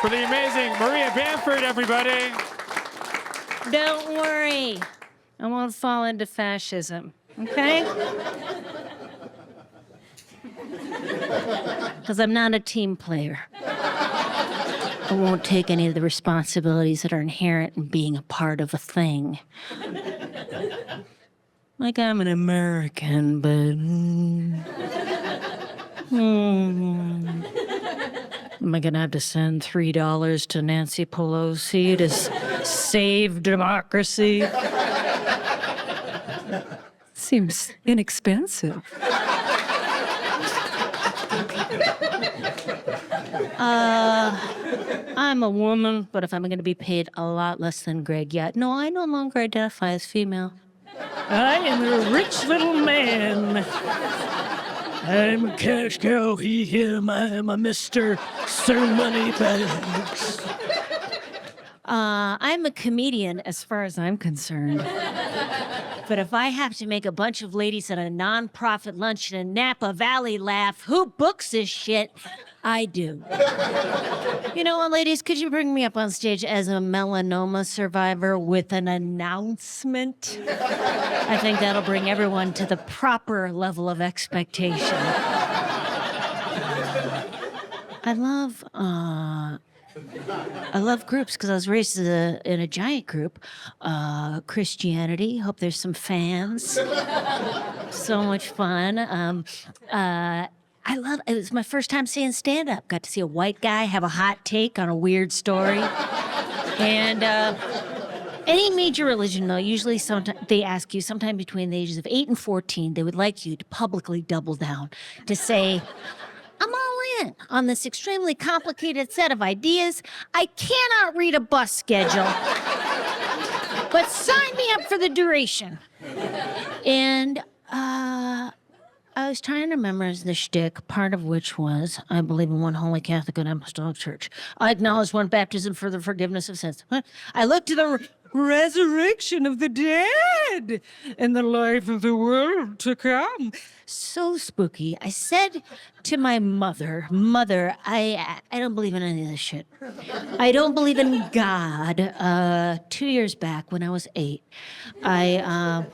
for the amazing Maria Bamford, everybody. Don't worry. I won't fall into fascism, okay? Because I'm not a team player. I won't take any of the responsibilities that are inherent in being a part of a thing. Like I'm an American, but... Am I gonna have to send $3 to Nancy Pelosi to save democracy? Seems inexpensive. I'm a woman, but if I'm gonna be paid a lot less than Greg yet, no, I no longer identify as female. I am a rich little man. I'm a cash cow, he, him, I am a Mr. Sir Moneybags. I'm a comedian as far as I'm concerned. But if I have to make a bunch of ladies at a nonprofit luncheon in Napa Valley laugh, who books this shit? I do. You know what, ladies? Could you bring me up on stage as a melanoma survivor with an announcement? I think that'll bring everyone to the proper level of expectation. I love groups because I was raised in a giant group. Christianity. Hope there's some fans. So much fun. It was my first time seeing stand-up. Got to see a white guy have a hot take on a weird story. And any major religion, though, usually they ask you sometime between the ages of 8 and 14, they would like you to publicly double down, to say, I'm all in on this extremely complicated set of ideas. I cannot read a bus schedule, but sign me up for the duration. And I was trying to memorize the shtick, part of which was, I believe in one holy Catholic and apostolic church. I acknowledge one baptism for the forgiveness of sins. I look to the resurrection of the dead and the life of the world to come. So spooky. I said to my mother, I don't believe in any of this shit. I don't believe in God. 2 years back when I was 8, I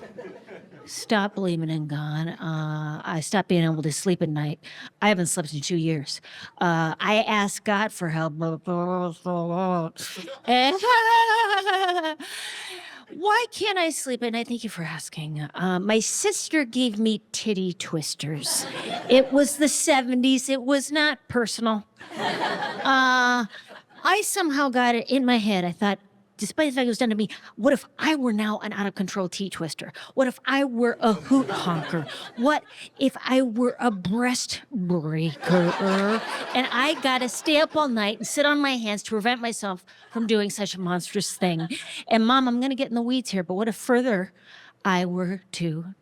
stopped believing in God. I stopped being able to sleep at night. I haven't slept in 2 years. I asked God for help. Why can't I sleep at night? Thank you for asking. My sister gave me titty twisters. It was the 70s. It was not personal. I somehow got it in my head. I thought, despite the fact it was done to me, what if I were now an out-of-control tea twister? What if I were a hoot honker? What if I were a breast breaker? And I gotta stay up all night and sit on my hands to prevent myself from doing such a monstrous thing. And Mom, I'm gonna get in the weeds here, but what if further I were to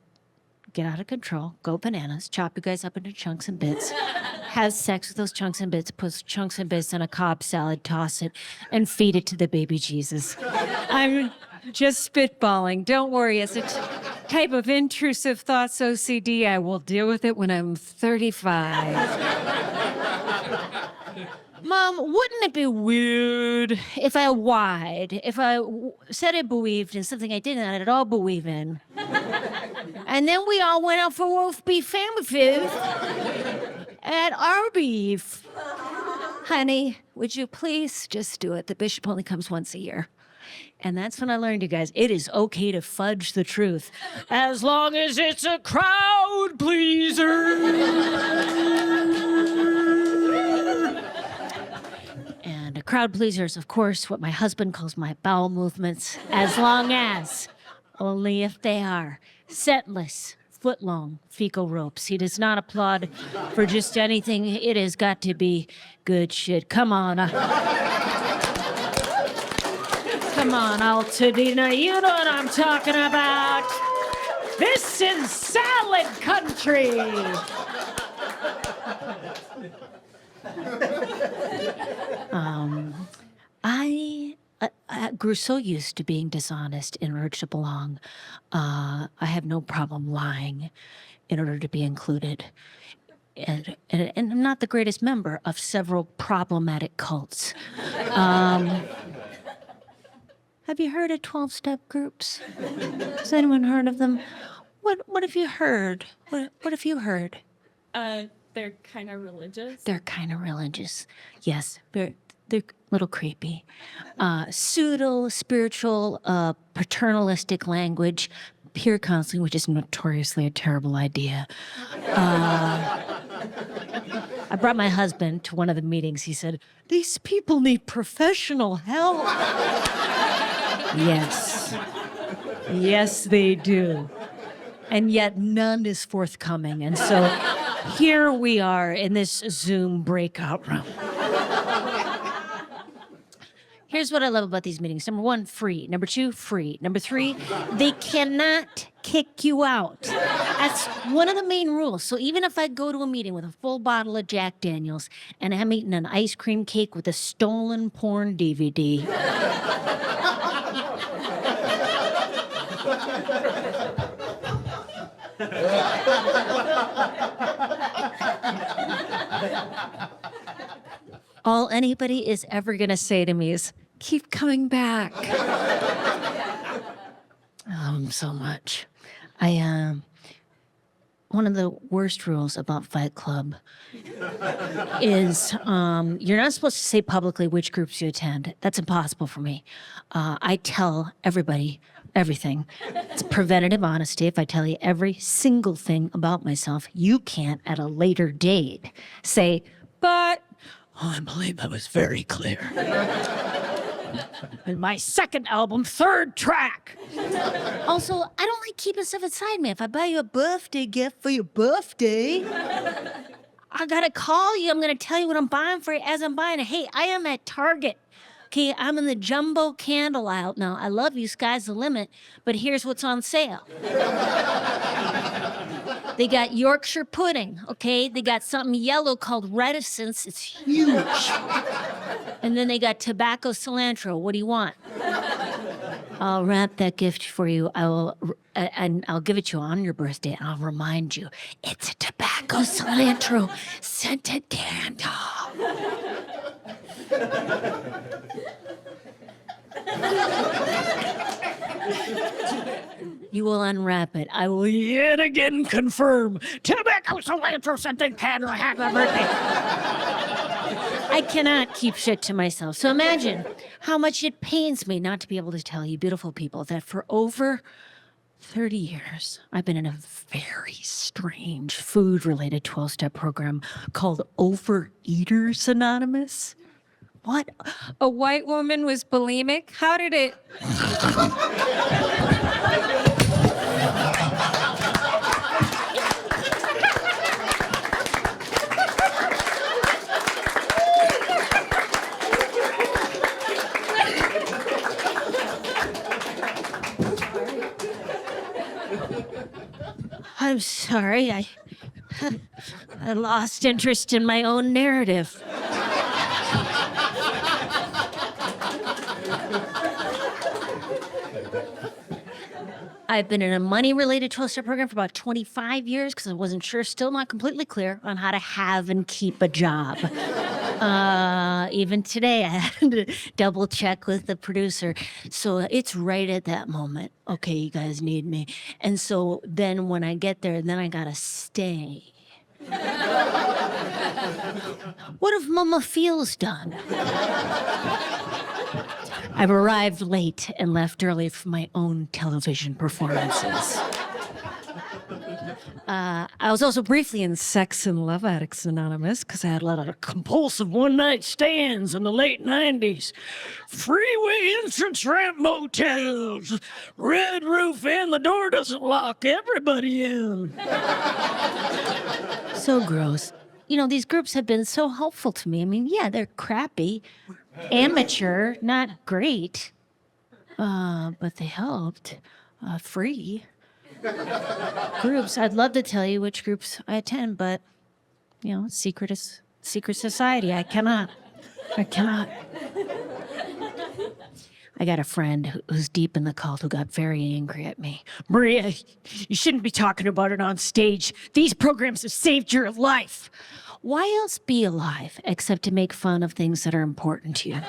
get out of control, go bananas, chop you guys up into chunks and bits, have sex with those chunks and bits, put chunks and bits in a Cobb salad, toss it, and feed it to the baby Jesus. I'm just spitballing. Don't worry. It's a type of intrusive thoughts OCD. I will deal with it when I'm 35. Mom, wouldn't it be weird if I lied, if I said I believed in something I didn't at all believe in? And then we all went out for roast beef family food at our beef. Honey, would you please just do it? The bishop only comes once a year. And that's when I learned, you guys, it is okay to fudge the truth, as long as it's a crowd pleaser. And a crowd pleaser is, of course, what my husband calls my bowel movements, as long as, only if they are, scentless, foot-long fecal ropes. He does not applaud for just anything. It has got to be good shit. Come on. Come on, Altadena. You know what I'm talking about. This is salad country. I grew so used to being dishonest in order to belong. I have no problem lying in order to be included. And I'm not the greatest member of several problematic cults. Have you heard of 12-step groups? Has anyone heard of them? What have you heard? What have you heard? They're kind of religious. They're kind of religious. Yes, they're a little creepy. Pseudo-spiritual, paternalistic language, peer counseling, which is notoriously a terrible idea. I brought my husband to one of the meetings. He said, "These people need professional help." Yes. Yes, they do. And yet none is forthcoming. And so here we are in this Zoom breakout room. Here's what I love about these meetings. Number one, free. Number two, free. Number three, they cannot kick you out. That's one of the main rules. So even if I go to a meeting with a full bottle of Jack Daniels and I'm eating an ice cream cake with a stolen porn DVD, all anybody is ever going to say to me is, "Keep coming back." I love them so much. One of the worst rules about Fight Club is you're not supposed to say publicly which groups you attend. That's impossible for me. I tell everybody everything. It's preventative honesty. If I tell you every single thing about myself, you can't at a later date say, "But I believe I was very clear." In my second album, third track. Also, I don't like keeping stuff inside me. If I buy you a birthday gift for your birthday, I gotta call you. I'm gonna tell you what I'm buying for you as I'm buying it. Hey, I am at Target. Okay, I'm in the jumbo candle aisle. Now, I love you, sky's the limit, but here's what's on sale. They got Yorkshire pudding, okay? They got something yellow called reticence. It's huge. And then they got tobacco cilantro. What do you want? I'll wrap that gift for you. And I'll give it to you on your birthday. And I'll remind you, it's a tobacco cilantro scented candle. You will unwrap it. I will yet again confirm tobacco cilantro scented candle. Happy birthday. I cannot keep shit to myself. So imagine how much it pains me not to be able to tell you, beautiful people, that for over 30 years, I've been in a very strange food-related 12-step program called Overeaters Anonymous. What? A white woman was bulimic? How did it? I'm sorry. I lost interest in my own narrative. I've been in a money-related 12-step program for about 25 years because I wasn't sure, still not completely clear, on how to have and keep a job. Even today, I had to double-check with the producer. So it's right at that moment. Okay, you guys need me. And so then when I get there, then I gotta stay. What have Mama Feels done? I've arrived late and left early for my own television performances. I was also briefly in Sex and Love Addicts Anonymous because I had a lot of compulsive one-night stands in the late 90s. Freeway entrance ramp motels, red roof inn, the door doesn't lock, everybody in. So gross. You know, these groups have been so helpful to me. I mean, yeah, they're crappy, amateur, not great, but they helped. Free. Groups. I'd love to tell you which groups I attend, but, you know, secret society. I cannot. I got a friend who's deep in the cult who got very angry at me. "Maria, you shouldn't be talking about it on stage. These programs have saved your life." why else be alive except to make fun of things that are important to you?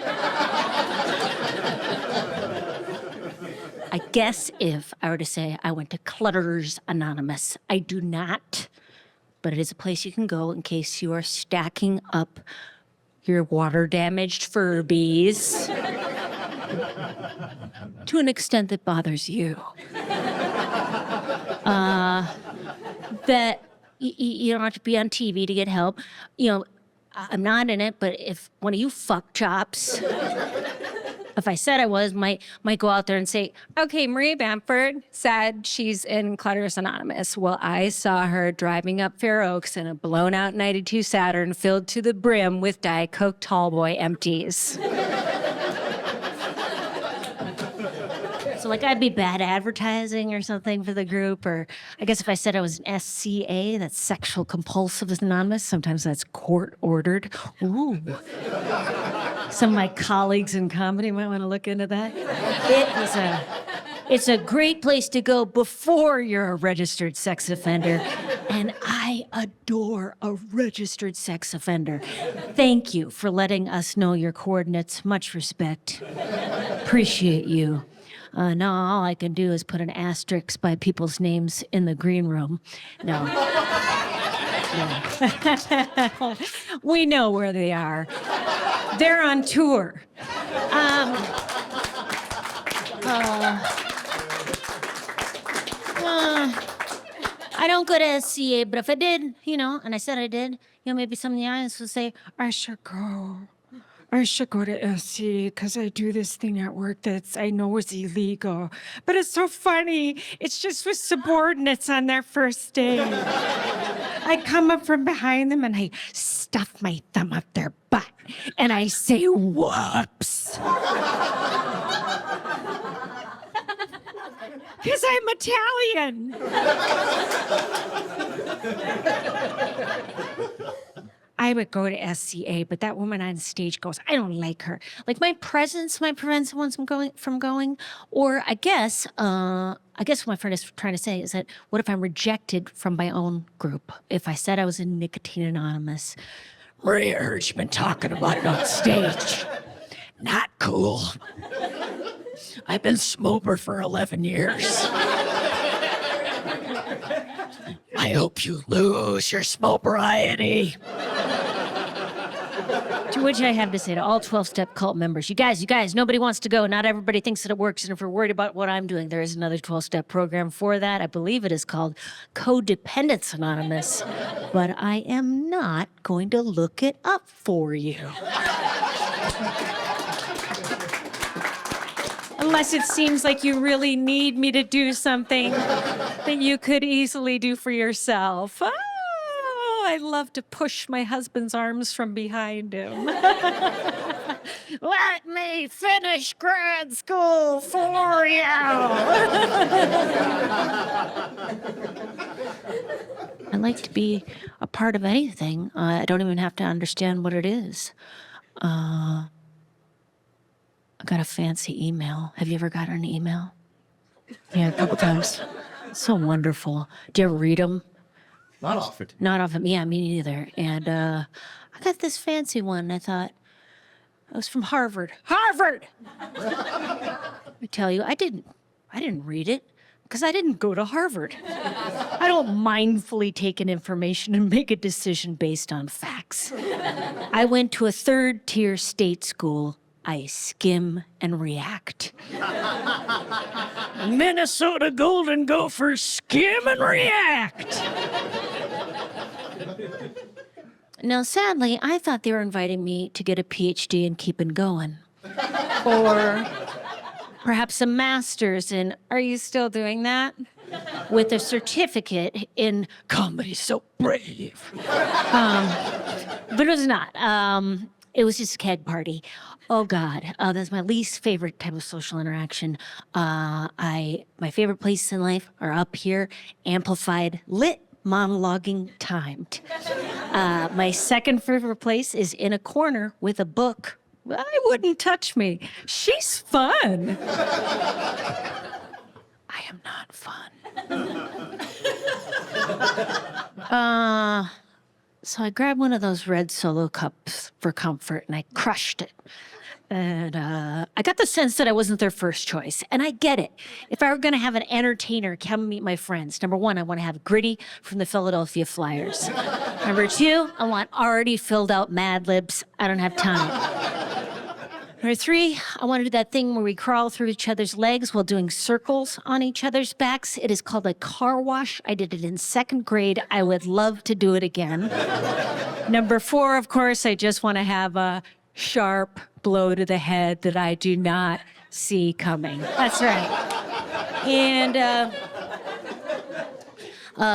I guess if I were to say I went to Clutters Anonymous, I do not, but it is a place you can go in case you are stacking up your water-damaged Furbies to an extent that bothers you. That you don't have to be on TV to get help. You know, I'm not in it, but if one of you fuck chops, if I said I was, might go out there and say, Okay, Maria Bamford said she's in Clutters Anonymous. Well, I saw her driving up Fair Oaks in a blown-out 92 Saturn filled to the brim with Diet Coke Tallboy empties. so like I'd be bad advertising or something for the group, or I guess if I said I was an SCA, that's Sexual Compulsive Anonymous, sometimes that's court-ordered. Ooh. Some of my colleagues in comedy might want to look into that. It's a great place to go before you're a registered sex offender. And I adore a registered sex offender. Thank you for letting us know your coordinates. Much respect. Appreciate you. Now all I can do is put an asterisk by people's names in the green room. No. We know where they are. They're on tour. I don't go to SCA, but if I did, and I said I did, maybe some of the audience would say, I should go to SCA because I do this thing at work that's I know is illegal. But it's so funny. It's just with subordinates on their first day. I come up from behind them and I stuff my thumb up their butt and I say, whoops. Because I'm Italian. I would go to SCA, but that woman on stage goes, I don't like her. Like my presence might prevent someone from going. Or I guess what my friend is trying to say is that what if I'm rejected from my own group? If I said I was in Nicotine Anonymous, Maria heard you've been talking about it on stage. Not cool. I've been smoker for 11 years. I hope you lose your smobriety. To which I have to say to all 12-step cult members, you guys, nobody wants to go. Not everybody thinks that it works. And if we're worried about what I'm doing, there is another 12-step program for that. I believe it is called Codependence Anonymous. But I am not going to look it up for you. Unless it seems like you really need me to do something that you could easily do for yourself. Oh, I love to push my husband's arms from behind him. Let me finish grad school for you. I like to be a part of anything. I don't even have to understand what it is. I got a fancy email. Have you ever gotten an email? Yeah, a couple times. So wonderful. Do you ever read them? Not often. Not often. Yeah, me neither. And I got this fancy one. I thought it was from Harvard. Harvard! I tell you, I didn't read it because I didn't go to Harvard. I don't mindfully take in information and make a decision based on facts. I went to a third-tier state school. I skim and react. Minnesota Golden Gophers skim and react. Now, sadly, I thought they were inviting me to get a PhD in keeping going. Or perhaps a master's in, are you still doing that? With a certificate in comedy so brave. But it was not. It was just a keg party. Oh, God. That's my least favorite type of social interaction. My favorite places in life are up here, amplified, lit, monologuing, timed. My second favorite place is in a corner with a book. I wouldn't touch me. She's fun. I am not fun. So I grabbed one of those red Solo cups for comfort and I crushed it. And I got the sense that I wasn't their first choice. And I get it. If I were going to have an entertainer come meet my friends, number one, I want to have Gritty from the Philadelphia Flyers. Number two, I want already filled out Mad Libs. I don't have time. Number three, I want to do that thing where we crawl through each other's legs while doing circles on each other's backs. It is called a car wash. I did it in second grade. I would love to do it again. Number four, of course, I just want to have a sharp blow to the head that I do not see coming. That's right. And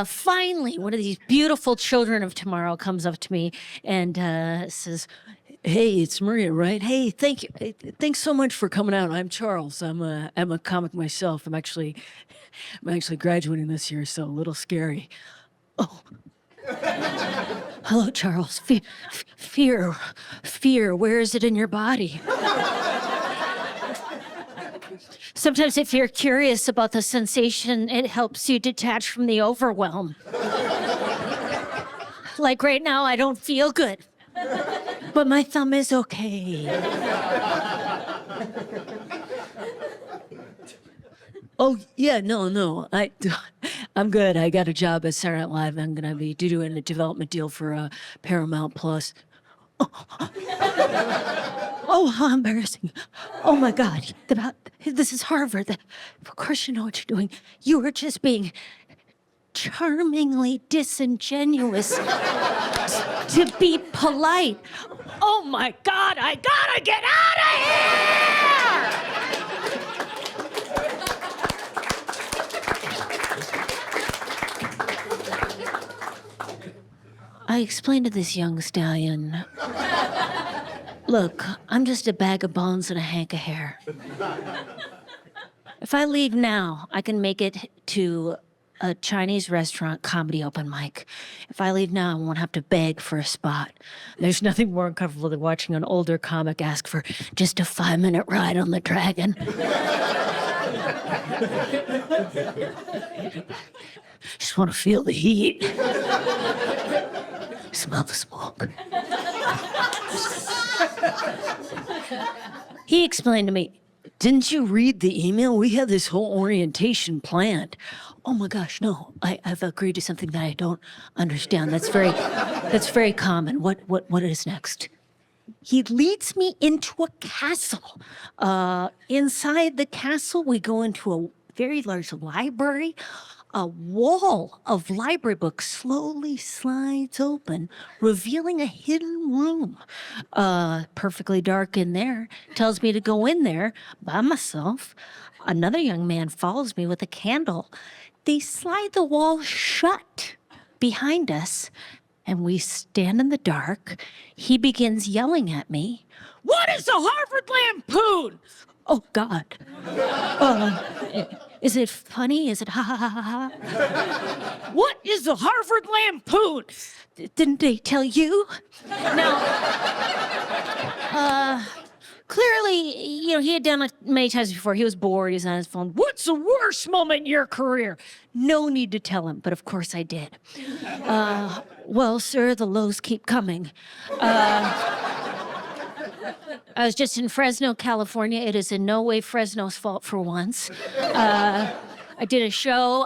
finally, one of these beautiful children of tomorrow comes up to me and says, "Hey, it's Maria, right? Hey, thank you. Thanks so much for coming out. I'm Charles. I'm a comic myself. I'm actually graduating this year, so a little scary." Oh. Hello, Charles. Fear. Where is it in your body? Sometimes if you're curious about the sensation, it helps you detach from the overwhelm. Like right now, I don't feel good, but my thumb is okay. Oh, yeah, no. I'm good. I got a job at Saturday Night Live. I'm going to be doing a development deal for Paramount Plus. Oh, how embarrassing. Oh, my God. This is Harvard. Of course you know what you're doing. You were just being charmingly disingenuous to be polite. Oh, my God. I got to get out of here! I explained to this young stallion, look, I'm just a bag of bones and a hank of hair. If I leave now, I can make it to a Chinese restaurant comedy open mic. If I leave now, I won't have to beg for a spot. There's nothing more uncomfortable than watching an older comic ask for just a 5-minute ride on the dragon. Just want to feel the heat. Smell the smoke. He explained to me, didn't you read the email? We had this whole orientation planned. Oh my gosh, no, I've agreed to something that I don't understand. That's very common. What is next? He leads me into a castle. Inside the castle, we go into a very large library. A wall of library books slowly slides open, revealing a hidden room. Perfectly dark in there. Tells me to go in there by myself. Another young man follows me with a candle. They slide the wall shut behind us, and we stand in the dark. He begins yelling at me, "What is the Harvard Lampoon?" Oh, God. Is it funny? Is it ha ha ha ha ha? What is the Harvard Lampoon? Didn't they tell you? Now, clearly, he had done it many times before. He was bored. He's on his phone. What's the worst moment in your career? No need to tell him, but of course I did. Well, sir, the lows keep coming. I was just in Fresno, California. It is in no way Fresno's fault for once. I did a show,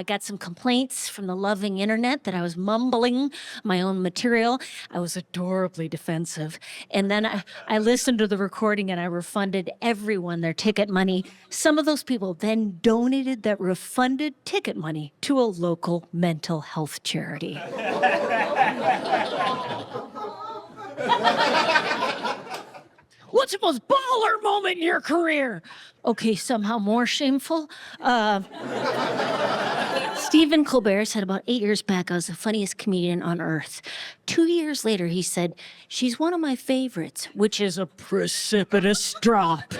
got some complaints from the loving internet that I was mumbling my own material. I was adorably defensive. And then I listened to the recording and I refunded everyone their ticket money. Some of those people then donated that refunded ticket money to a local mental health charity. What's the most baller moment in your career? Okay, somehow more shameful. Stephen Colbert said about 8 years back, I was the funniest comedian on earth. 2 years later, he said, she's one of my favorites, which is a precipitous drop.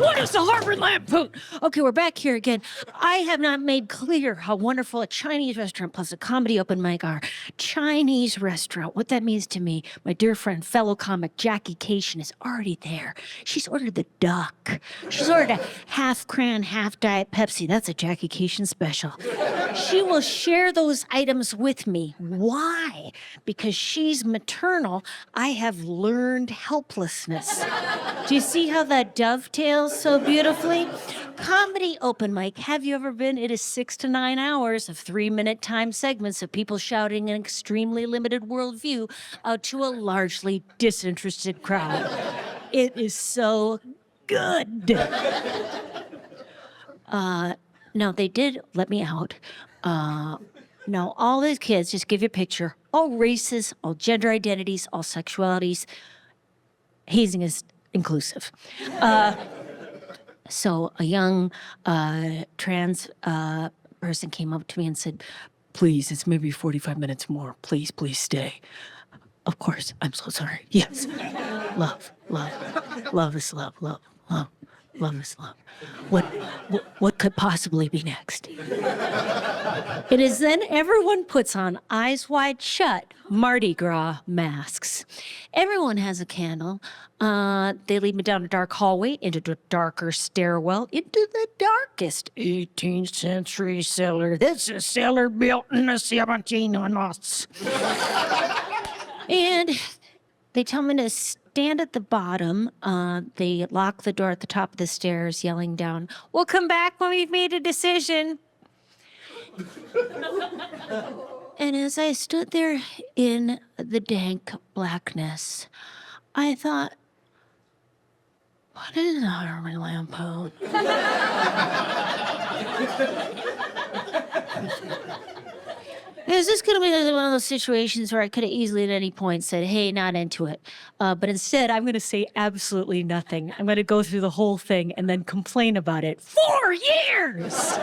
What is the Harvard Lampoon? Okay, we're back here again. I have not made clear how wonderful a Chinese restaurant plus a comedy open mic are. Chinese restaurant, what that means to me, my dear friend, fellow comic Jackie Cation is already there. She's ordered the duck. She's ordered a half cran, half diet Pepsi. That's a Jackie Cation special. She will share those items with me. Why? Because she's maternal. I have learned helplessness. Do you see how that dovetails so beautifully? Comedy open mic. Have you ever been? It is 6 to 9 hours of 3-minute time segments of people shouting an extremely limited worldview out to a largely disinterested crowd. It is so good. No, they did let me out. No, all these kids, just give you a picture, all races, all gender identities, all sexualities. Hazing is inclusive. So a young trans person came up to me and said, please, it's maybe 45 minutes more. Please, please stay. Of course, I'm so sorry. Yes. Love, love, love is love, love, love, love is love. What could possibly be next? It is then everyone puts on eyes wide shut Mardi Gras masks. Everyone has a candle. They lead me down a dark hallway, into a darker stairwell, into the darkest 18th century cellar. This is a cellar built in the 1700s. And they tell me to stand at the bottom. They lock the door at the top of the stairs, yelling down, "We'll come back when we've made a decision." And as I stood there in the dank blackness, I thought, what is a Harvard Lampoon? Is this going to be one of those situations where I could have easily at any point said, hey, not into it. But instead, I'm going to say absolutely nothing. I'm going to go through the whole thing and then complain about it. 4 years!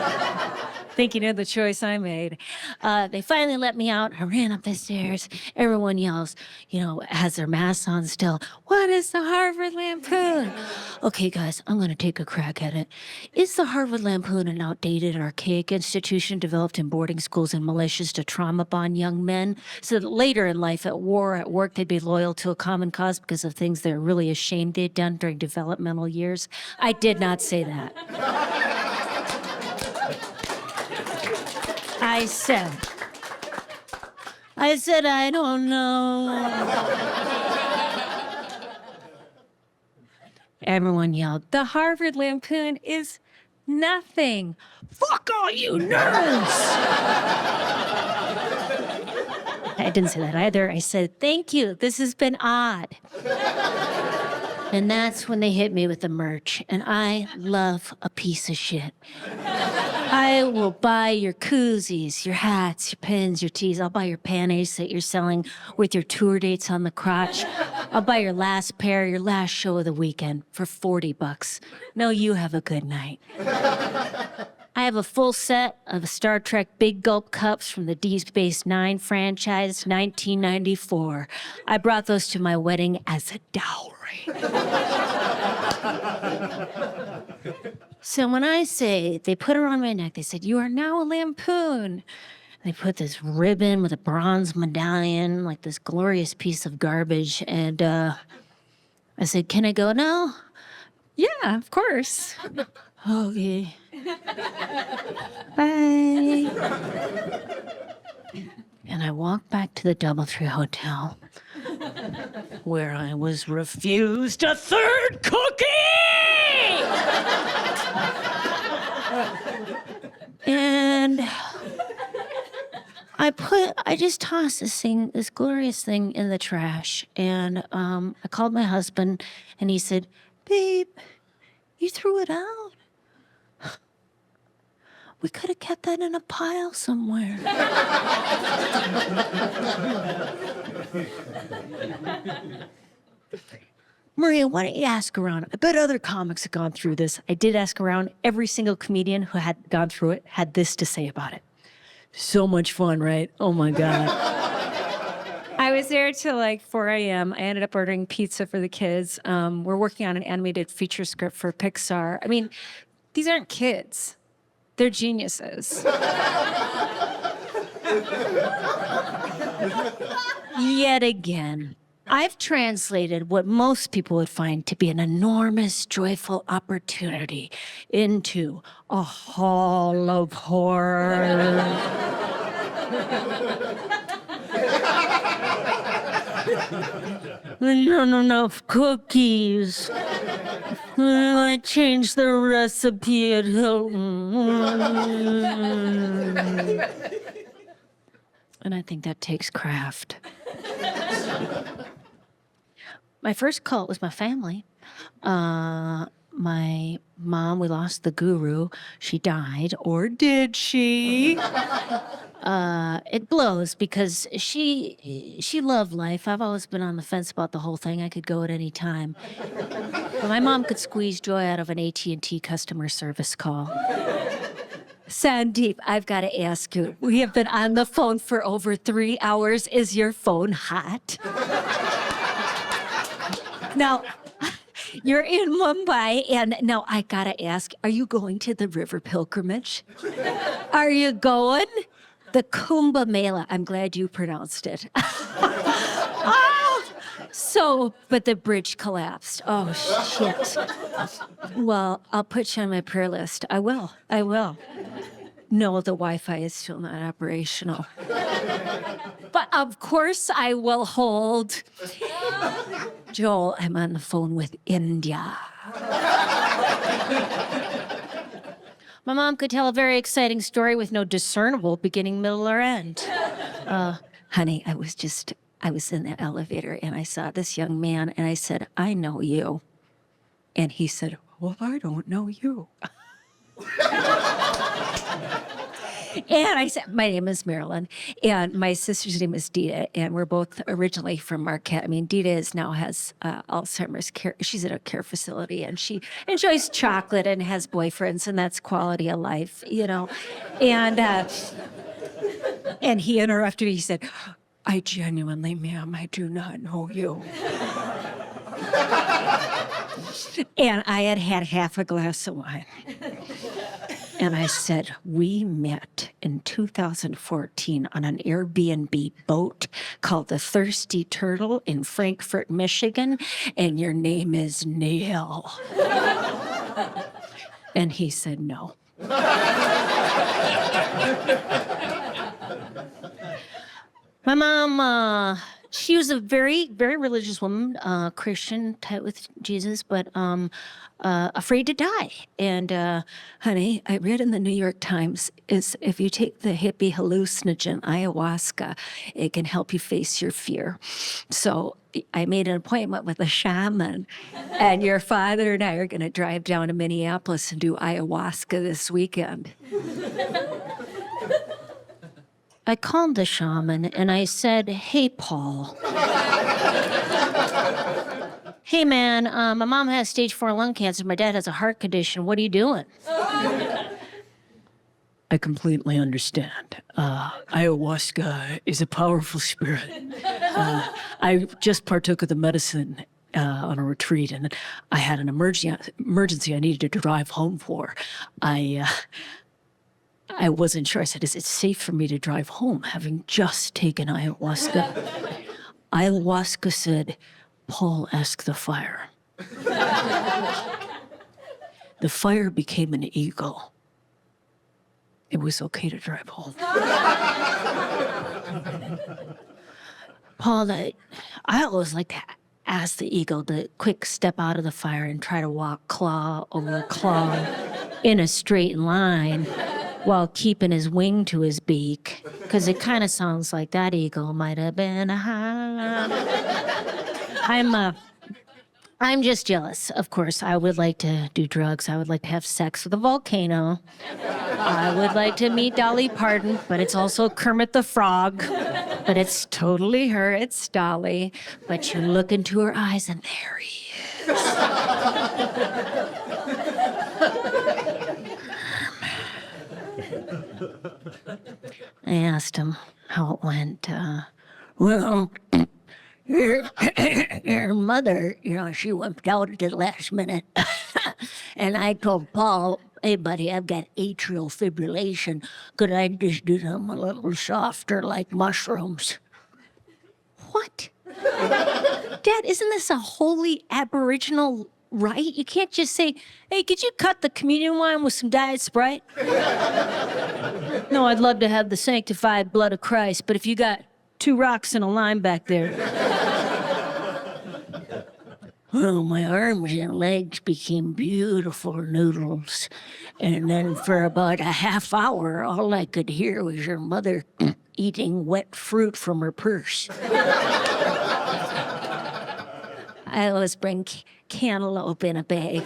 Thinking of the choice I made. They finally let me out. I ran up the stairs. Everyone yells, has their masks on still. What is the Harvard Lampoon? Okay, guys, I'm going to take a crack at it. Is the Harvard Lampoon an outdated, archaic institution developed in boarding schools and militias to trauma bond young men so that later in life, at war, at work, they'd be loyal to a common cause because of things they're really ashamed they'd done during developmental years? I did not say that. I said, I don't know. Everyone yelled, the Harvard Lampoon is nothing. Fuck all you nerds! I didn't say that either. I said, thank you. This has been odd. And that's when they hit me with the merch. And I love a piece of shit. I will buy your koozies, your hats, your pins, your tees. I'll buy your panties that you're selling with your tour dates on the crotch. I'll buy your last pair, your last show of the weekend for $40. No, you have a good night. I have a full set of Star Trek Big Gulp cups from the Deep Space Nine franchise, 1994. I brought those to my wedding as a dowry. So when I say, they put her on my neck, they said, you are now a Lampoon. They put this ribbon with a bronze medallion, like this glorious piece of garbage. And I said, can I go now? Yeah, of course. Okay. Bye. And I walked back to the Doubletree Hotel, where I was refused a third cookie! And I just tossed this glorious thing in the trash. And I called my husband, and he said, babe, you threw it out. We could have kept that in a pile somewhere. Maria, why don't you ask around? I bet other comics have gone through this. I did ask around. Every single comedian who had gone through it had this to say about it. So much fun, right? Oh my God. I I was there till like 4 a.m. I ended up ordering pizza for the kids. We're working on an animated feature script for Pixar. I mean, these aren't kids. They're geniuses. Yet again, I've translated what most people would find to be an enormous, joyful opportunity into a hall of horror. Not enough cookies. I changed the recipe at Hilton. And I think that takes craft. My first cult was my family. My mom, we lost the guru. She died, or did she? It blows because she loved life. I've always been on the fence about the whole thing. I could go at any time. But my mom could squeeze joy out of an AT&T customer service call. Sandeep, I've got to ask you. We have been on the phone for over 3 hours. Is your phone hot? Now, you're in Mumbai, and now I got to ask, are you going to the river pilgrimage? Are you going? The Kumbh Mela. I'm glad you pronounced it. But the bridge collapsed. Oh, shit. Well, I'll put you on my prayer list. I will. No, the Wi-Fi is still not operational. But of course I will hold. Joel, I'm on the phone with India. My mom could tell a very exciting story with no discernible beginning, middle, or end. Honey, I was in the elevator and I saw this young man and I said, I know you. And he said, well, I don't know you. And I said, my name is Marilyn, and my sister's name is Dita, and we're both originally from Marquette. I mean, Dita now has Alzheimer's care. She's at a care facility, and she enjoys chocolate and has boyfriends, and that's quality of life, you know. And he interrupted me. He said, I genuinely, ma'am, I do not know you. And I had half a glass of wine. And I said, we met in 2014 on an Airbnb boat called the Thirsty Turtle in Frankfort, Michigan, and your name is Neil. And he said, no. My mom, she was a very, very religious woman, Christian, tight with Jesus, but afraid to die. And honey, I read in the New York Times is if you take the hippie hallucinogen ayahuasca, it can help you face your fear. So I made an appointment with a shaman, and your father and I are going to drive down to Minneapolis and do ayahuasca this weekend. I called the shaman and I said, hey, Paul. Hey, man, my mom has stage 4 lung cancer. My dad has a heart condition. What are you doing? I completely understand. Ayahuasca is a powerful spirit. I just partook of the medicine on a retreat, and I had an emergency I needed to drive home for. I wasn't sure. I said, is it safe for me to drive home having just taken ayahuasca? Ayahuasca said, Paul, ask the fire. The fire became an eagle. It was okay to drive home. Paul, I always like to ask the eagle to quick step out of the fire and try to walk claw over claw in a straight line while keeping his wing to his beak, because it kind of sounds like that eagle might have been a high. I'm just jealous. Of course, I would like to do drugs. I would like to have sex with a volcano. I would like to meet Dolly Parton, but it's also Kermit the Frog. But it's totally her. It's Dolly. But you look into her eyes, and there he is. I asked him how it went. Well, your mother, she wimped out at the last minute. And I told Paul, hey, buddy, I've got atrial fibrillation. Could I just do them a little softer like mushrooms? What? Dad, isn't this a holy Aboriginal right? You can't just say, hey, could you cut the communion wine with some Diet Sprite? No, I'd love to have the sanctified blood of Christ, but if you got 2 rocks and a lime back there. Well, my arms and legs became beautiful noodles. And then for about a half hour, all I could hear was your mother eating wet fruit from her purse. I always bring cantaloupe in a bag.